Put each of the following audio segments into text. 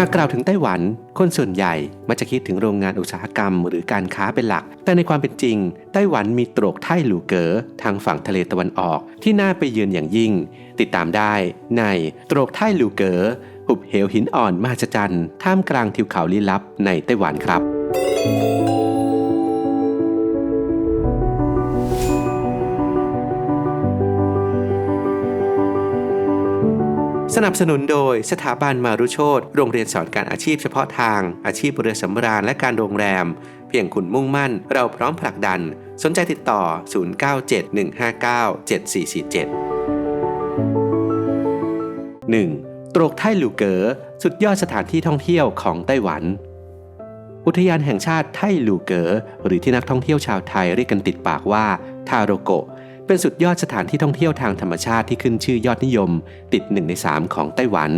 หากกล่าวถึงไต้หวันคนส่วนใหญ่มักจะคิดถึงโรงงานอุตสาหกรรมหรือการค้าเป็นหลักแต่ในความเป็นจริงไต้หวันมีโตรกไท่หลู่เก๋อทางฝั่งทะเลตะวันออกที่น่าไปเยือนอย่างยิ่งติดตามได้ในโตรกไท่หลู่เก๋อหุบเหวหินอ่อนมหัศจรรย์ท่ามกลางทิวเขาลี้ลับในไต้หวันครับสนับสนุนโดยสถาบันมารุโชติโรงเรียนสอนการอาชีพเฉพาะทางอาชีพเรือสำราญและการโรงแรมเพียงคุณมุ่งมั่นเราพร้อมผลักดันสนใจติดต่อ0971597447 1. โตรกไท่หลู่เก๋อสุดยอดสถานที่ท่องเที่ยวของไต้หวันอุทยานแห่งชาติไท่หลู่เก๋อหรือที่นักท่องเที่ยวชาวไทยเรียกกันติดปากว่าทาโรโกะเป็นสุดยอดสถานที่ท่องเที่ยวทางธรรมชาติที่ขึ้นชื่อยอดนิยมติด1 ใน 3ของไต้หวัน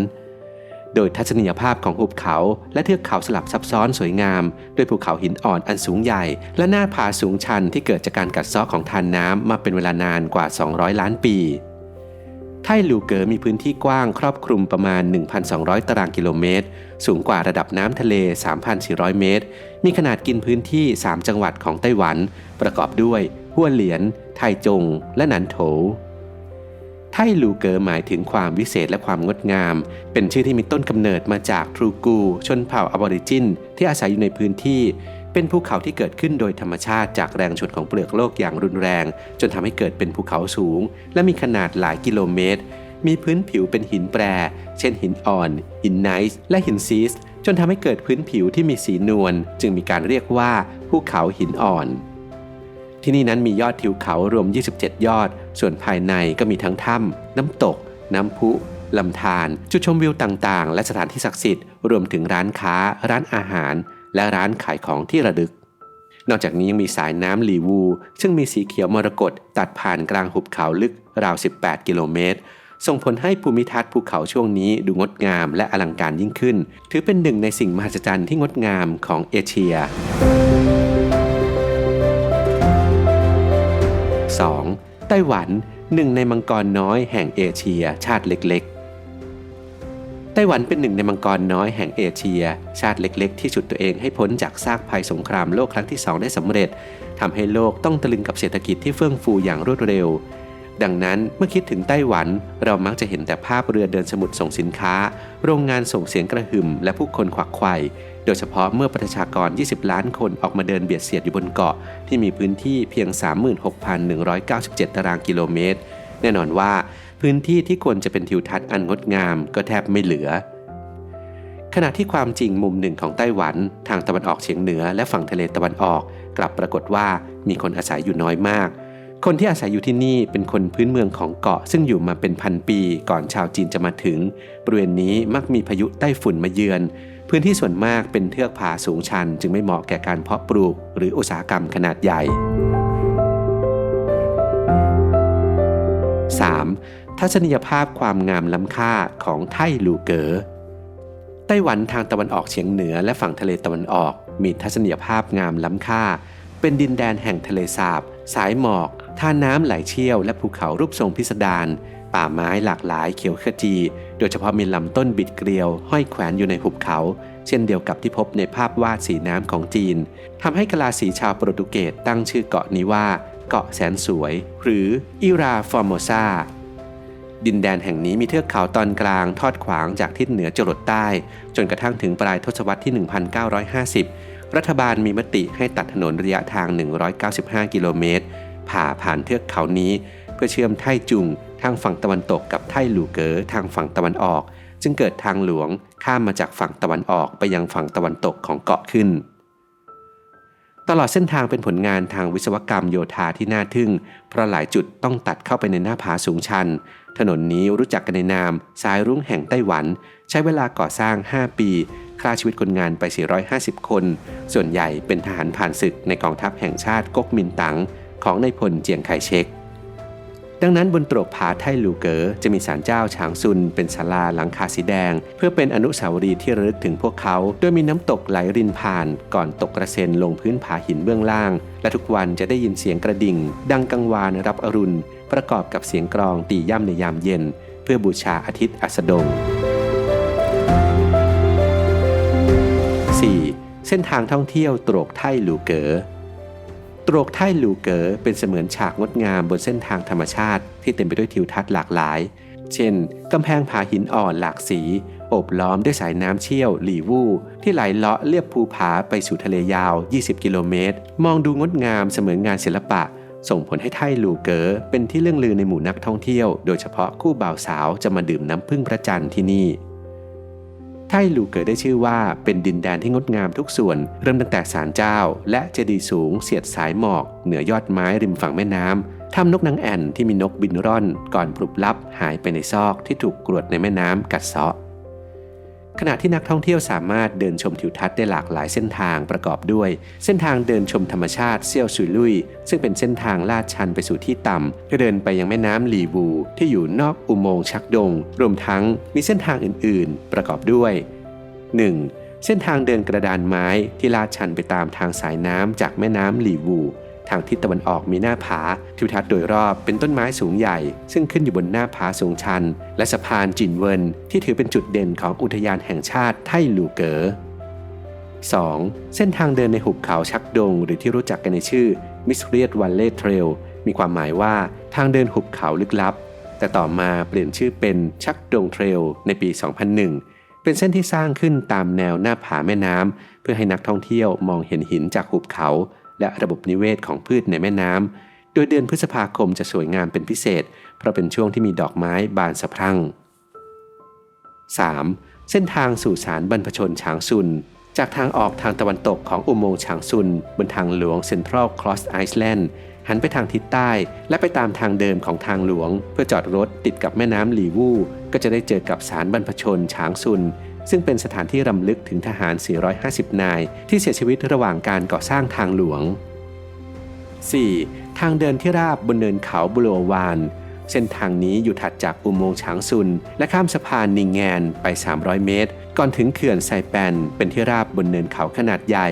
โดยทัศนียภาพของหุบเขาและเทือกเขาสลับซับซ้อนสวยงามด้วยภูเขาหินอ่อนอันสูงใหญ่และหน้าผาสูงชันที่เกิดจากการกัดเซาะของทานน้ำมาเป็นเวลานานกว่า200 ล้านปีไท่หลู่เก๋อมีพื้นที่กว้างครอบคลุมประมาณ 1,200 ตารางกิโลเมตรสูงกว่าระดับน้ำทะเล 3,400 เมตรมีขนาดกินพื้นที่3จังหวัดของไต้หวันประกอบด้วยฮั่วเหลียนไทจงและหนันโถไท่หลู่เก๋อหมายถึงความวิเศษและความงดงามเป็นชื่อที่มีต้นกำเนิดมาจากทรูกูชนเผ่าอบอริจินที่อาศัยอยู่ในพื้นที่เป็นภูเขาที่เกิดขึ้นโดยธรรมชาติจากแรงชนของเปลือกโลกอย่างรุนแรงจนทำให้เกิดเป็นภูเขาสูงและมีขนาดหลายกิโลเมตรมีพื้นผิวเป็นหินแปรเช่นหินอ่อนหินไนซ์และหินซีสจนทำให้เกิดพื้นผิวที่มีสีนวลจึงมีการเรียกว่าภูเขาหินอ่อนที่นี่นั้นมียอดทิวเขารวม27ยอดส่วนภายในก็มีทั้งถ้ำน้ำตกน้ำพุลำธารจุดชมวิวต่างๆและสถานที่ศักดิ์สิทธิ์รวมถึงร้านค้าร้านอาหารและร้านขายของที่ระลึกนอกจากนี้ยังมีสายน้ำหลีวูซึ่งมีสีเขียวมรกตตัดผ่านกลางหุบเขาลึกราว18กิโลเมตรส่งผลให้ภูมิทัศน์ภูเขาช่วงนี้ดูงดงามและอลังการยิ่งขึ้นถือเป็นหนึ่งในสิ่งมหัศจรรย์ที่งดงามของเอเชีย2. ไต้หวันหนึ่งในมังกรน้อยแห่งเอเชียชาติเล็กๆไต้หวันเป็นหนึ่งในมังกรน้อยแห่งเอเชียชาติเล็กๆที่ฉุดตัวเองให้พ้นจากซากภัยสงครามโลกครั้งที่2ได้สำเร็จทำให้โลกต้องตะลึงกับเศรษฐกิจที่เฟื่องฟูอย่างรวดเร็วดังนั้นเมื่อคิดถึงไต้หวันเรามักจะเห็นแต่ภาพเรือเดินสมุทรส่งสินค้าโรงงานส่งเสียงกระหึ่มและผู้คนขวักไขว่โดยเฉพาะเมื่อประชากร20 ล้านคนออกมาเดินเบียดเสียดอยู่บนเกาะที่มีพื้นที่เพียง 36,197 ตารางกิโลเมตรแน่นอนว่าพื้นที่ที่ควรจะเป็นทิวทัศน์อันงดงามก็แทบไม่เหลือขณะที่ความจริงมุมหนึ่งของไต้หวันทางตะวันออกเฉียงเหนือและฝั่งทะเลตะวันออกกลับปรากฏว่ามีคนอาศัยอยู่น้อยมากคนที่อาศัยอยู่ที่นี่เป็นคนพื้นเมืองของเกาะซึ่งอยู่มาเป็นพันปีก่อนชาวจีนจะมาถึงบริเวณนี้มักมีพายุไต้ฝุ่นมาเยือนพื้นที่ส่วนมากเป็นเทือกผาสูงชันจึงไม่เหมาะแก่การเพาะปลูกหรืออุตสาหกรรมขนาดใหญ่ 3. ทัศนียภาพความงามล้ำค่าของไท่หลู่เก๋อไต้หวันทางตะวันออกเฉียงเหนือและฝั่งทะเลตะวันออกมีทัศนียภาพงามล้ำค่าเป็นดินแดนแห่งทะเลสาบสายหมอกท่าน้ำไหลเชี่ยวและภูเขารูปทรงพิสดารป่าไม้หลากหลายเขียวขจีโดยเฉพาะมีลำต้นบิดเกลียวห้อยแขวนอยู่ในหุบเขาเช่นเดียวกับที่พบในภาพวาดสีน้ำของจีนทำให้กะลาสีชาวโปรตุเกสตั้งชื่อเกาะนี้ว่าเกาะแสนสวยหรืออิราฟอร์โมซาดินแดนแห่งนี้มีเทือกเขาตอนกลางทอดขวางจากทิศเหนือจรดใต้จนกระทั่งถึงปลายทศวรรษที่ 1950 รัฐบาลมีมติให้ตัดถนนระยะทาง195 กิโลเมตรผ่านเทือกเขานี้เพื่อเชื่อมไท่จุงทางฝั่งตะวันตกกับไท่หลู่เก๋อทางฝั่งตะวันออกจึงเกิดทางหลวงข้ามมาจากฝั่งตะวันออกไปยังฝั่งตะวันตกของเกาะขึ้นตลอดเส้นทางเป็นผลงานทางวิศวกรรมโยธาที่น่าทึ่งเพราะหลายจุดต้องตัดเข้าไปในหน้าผาสูงชันถนนนี้รู้จักกันในนามสายรุ้งแห่งไต้หวันใช้เวลาก่อสร้าง5ปีฆ่าชีวิตคนงานไป450คนส่วนใหญ่เป็นทหารผ่านศึกในกองทัพแห่งชาติก๊กมินตั๋งของนายพลเจียงไคเชกดังนั้นบนโตรกผาไท่หลู่เก๋อจะมีศาลเจ้าฉางซุนเป็นศาลาหลังคาสีแดงเพื่อเป็นอนุสาวรีย์ที่ระลึกถึงพวกเขาโดยมีน้ำตกไหลรินผ่านก่อนตกกระเซ็นลงพื้นผาหินเบื้องล่างและทุกวันจะได้ยินเสียงกระดิ่งดังกังวานรับอรุณประกอบกับเสียงกลองตีย่ำในยามเย็นเพื่อบูชาอาทิตย์อัสดง เส้นทางท่องเที่ยวโตรกไท่หลูเก๋อโตรกไท่หลูเก๋อเป็นเสมือนฉากงดงามบนเส้นทางธรรมชาติที่เต็มไปด้วยทิวทัศน์หลากหลายเช่นกำแพงผาหินอ่อนหลากสีโอบล้อมด้วยสายน้ำเชี่ยวหลี่วู่ที่ไหลเลาะเลียบภูผาไปสู่ทะเลยาว20 กิโลเมตรมองดูงดงามเสมือนงานศิลปะส่งผลให้ไท่หลูเก๋อเป็นที่เลื่องลือในหมู่นักท่องเที่ยวโดยเฉพาะคู่บ่าวสาวจะมาดื่มน้ำผึ้งพระจันทร์ที่นี่ไท่หลูเก๋อได้ชื่อว่าเป็นดินแดนที่งดงามทุกส่วนเริ่มตั้งแต่ศาลเจ้าและเจดีย์สูงเสียดสายหมอกเหนือยอดไม้ริมฝั่งแม่น้ำถ้ำนกนางแอ่นที่มีนกบินร่อนก่อนพลุบลับหายไปในซอกที่ถูกกรวดในแม่น้ำกัดเซาะขณะที่นักท่องเที่ยวสามารถเดินชมทิวทัศน์ได้หลากหลายเส้นทางประกอบด้วยเส้นทางเดินชมธรรมชาติเซี่ยวซุยลุยซึ่งเป็นเส้นทางลาดชันไปสู่ที่ต่ำที่เดินไปยังแม่น้ำหลีวูที่อยู่นอกอุโมงค์ชักดงรวมทั้งมีเส้นทางอื่นๆประกอบด้วย 1. เส้นทางเดินกระดานไม้ที่ลาดชันไปตามทางสายน้ำจากแม่น้ำหลีวูทางทิศตะวันออกมีหน้าผาทิวทัศน์โดยรอบเป็นต้นไม้สูงใหญ่ซึ่งขึ้นอยู่บนหน้าผาสูงชันและสะพานจินเวินที่ถือเป็นจุดเด่นของอุทยานแห่งชาติไท่หลูเก๋อ 2. เส้นทางเดินในหุบเขาชักดงหรือที่รู้จักกันในชื่อมิสเรียดวัลเล่เทรลมีความหมายว่าทางเดินหุบเขาลึกลับแต่ต่อมาเปลี่ยนชื่อเป็นชักดงเทรลในปี 2001 เป็นเส้นที่สร้างขึ้นตามแนวหน้าผาแม่น้ำเพื่อให้นักท่องเที่ยวมองเห็นหินจากหุบเขาและระบบนิเวศของพืชในแม่น้ำโดยเดือนพฤษภาคมจะสวยงามเป็นพิเศษเพราะเป็นช่วงที่มีดอกไม้บานสะพรั่ง 3. เส้นทางสู่ศาลบรรพชนฉางซุนจากทางออกทางตะวันตกของอุโมงค์ฉางซุนบนทางหลวงเซ็นทรัลครอสไอซ์แลนด์หันไปทางทิศใต้และไปตามทางเดิมของทางหลวงเพื่อจอดรถติดกับแม่น้ำหลีวู่ก็จะได้เจอกับศาลบรรพชนฉางซุนซึ่งเป็นสถานที่รำลึกถึงทหาร450นายที่เสียชีวิตระหว่างการก่อสร้างทางหลวง 4. ทางเดินที่ราบบนเนินเขาบุโรวานเส้นทางนี้อยู่ถัดจากอุโมงค์ฉางซุนและข้ามสะพานนิงแงนไป300เมตรก่อนถึงเขื่อนไซแปนเป็นที่ราบบนเนินเขาขนาดใหญ่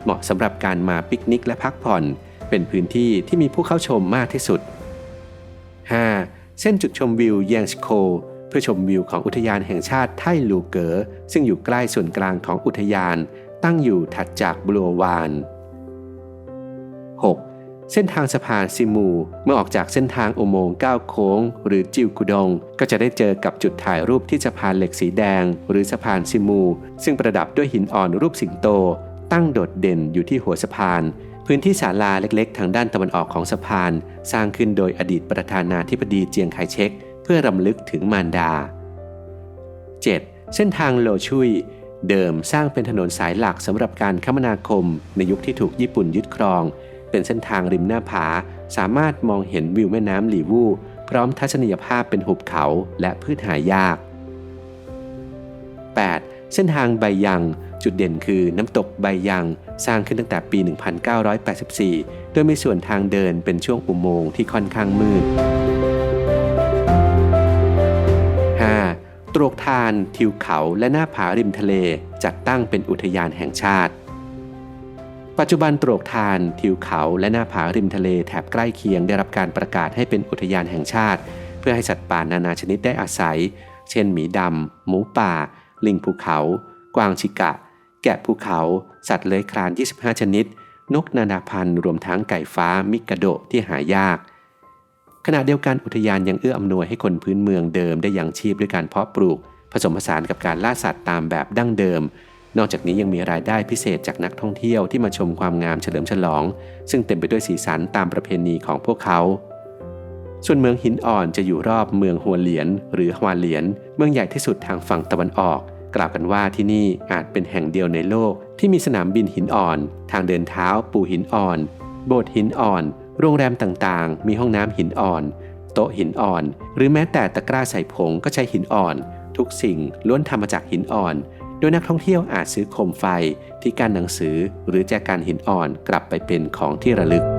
เหมาะสำหรับการมาปิกนิกและพักผ่อนเป็นพื้นที่ที่มีผู้เข้าชมมากที่สุด 5. เส้นจุดชมวิวแยงสโคเพื่อชมวิวของอุทยานแห่งชาติไท่หลูเก๋อซึ่งอยู่ใกล้ส่วนกลางของอุทยานตั้งอยู่ถัดจากบุโรวาน 6. เส้นทางสะพานซิมูเมื่อออกจากเส้นทางอุโมงค์9โค้งหรือจิวกุดงก็จะได้เจอกับจุดถ่ายรูปที่สะพานเหล็กสีแดงหรือสะพานซิมูซึ่งประดับด้วยหินอ่อนรูปสิงโตตั้งโดดเด่นอยู่ที่หัวสะพานพื้นที่ศาลาเล็กๆทางด้านตะวันออกของสะพานสร้างขึ้นโดยอดีตประธานาธิบดีเจียงไคเชกเพื่อรำลึกถึงมารดา 7. เส้นทางโลชุยเดิมสร้างเป็นถนนสายหลักสำหรับการคมนาคมในยุคที่ถูกญี่ปุ่นยึดครองเป็นเส้นทางริมหน้าผาสามารถมองเห็นวิวแม่น้ำหลีวู่พร้อมทัศนียภาพเป็นหุบเขาและพืชหายาก 8. เส้นทางไบยังจุดเด่นคือน้ำตกไบยังสร้างขึ้นตั้งแต่ปี 1984 โดยมีส่วนทางเดินเป็นช่วงอุโมงค์ที่ค่อนข้างมืด 5. ตรวกทานทิวเขาและหน้าผาริมทะเลจัดตั้งเป็นอุทยานแห่งชาติปัจจุบันตรวกทานทิวเขาและหน้าผาริมทะเลแถบใกล้เคียงได้รับการประกาศให้เป็นอุทยานแห่งชาติเพื่อให้สัตว์ป่านานาชนิดได้อาศัยเช่นหมีดำหมูป่าลิงภูเขากวางชิกะแกะภูเขาสัตว์เลื้อยคลาน25ชนิดนกนานาพันธุ์รวมทั้งไก่ฟ้ามิกาโดะที่หายากขณะเดียวกันอุทยานยังเอื้ออำนวยให้คนพื้นเมืองเดิมได้ยังชีพด้วยการเพาะปลูกผสมผสานกับการล่าสัตว์ตามแบบดั้งเดิมนอกจากนี้ยังมีรายได้พิเศษจากนักท่องเที่ยวที่มาชมความงามเฉลิมฉลองซึ่งเต็มไปด้วยสีสันตามประเพณีของพวกเขาส่วนเมืองหินอ่อนจะอยู่รอบเมืองฮัวเหลียนหรือฮวาเหลียนเมืองใหญ่ที่สุดทางฝั่งตะวันออกกล่าวกันว่าที่นี่อาจเป็นแห่งเดียวในโลกที่มีสนามบินหินอ่อนทางเดินเท้าปูหินอ่อนโบสถ์หินอ่อนโรงแรมต่างๆมีห้องน้ำหินอ่อนโต๊ะหินอ่อนหรือแม้แต่ตะกร้าใส่ผงก็ใช้หินอ่อนทุกสิ่งล้วนทำมาจากหินอ่อนโดยนักท่องเที่ยวอาจซื้อโคมไฟที่กั้นหนังสือหรือแจกันหินอ่อนกลับไปเป็นของที่ระลึก